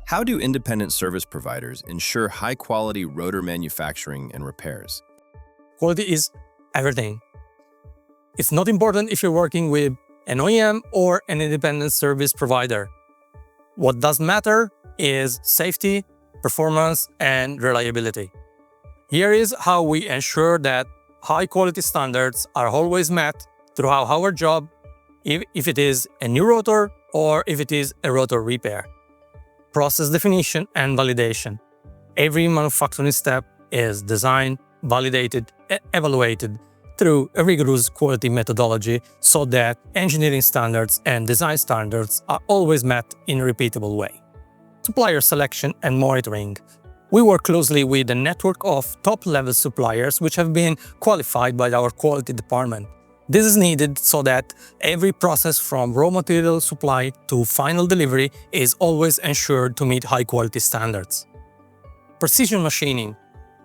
How do independent service providers ensure high-quality rotor manufacturing and repairs? Quality is everything. It's not important if you're working with an OEM or an independent service provider. What does matter is safety, performance, and reliability. Here is how we ensure that high-quality standards are always met throughout our job, if it is a new rotor or if it is a rotor repair. Process definition and validation. Every manufacturing step is designed, validated, and evaluated through a rigorous quality methodology so that engineering standards and design standards are always met in a repeatable way. Supplier selection and monitoring. We work closely with a network of top-level suppliers which have been qualified by our quality department. This is needed so that every process from raw material supply to final delivery is always ensured to meet high-quality standards. Precision machining.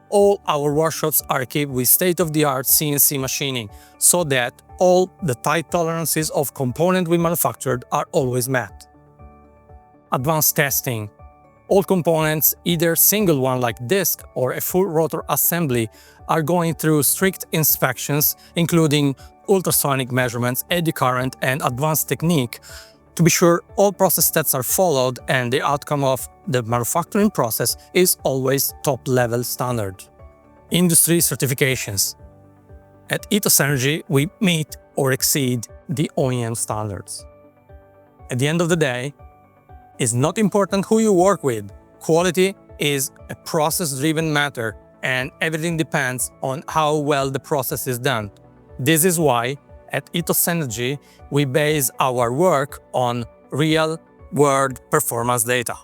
All our workshops are equipped with state-of-the-art CNC machining so that all the tight tolerances of components we manufactured are always met. Advanced testing. All components, either single one like disc or a full rotor assembly, are going through strict inspections, including ultrasonic measurements, eddy current, and advanced technique to be sure all process steps are followed and the outcome of the manufacturing process is always top-level standard. Industry certifications. At Ethos Energy, we meet or exceed the OEM standards. At the end of the day, it's not important who you work with. Quality is a process-driven matter and everything depends on how well the process is done. This is why, at Ethos Energy, we base our work on real-world performance data.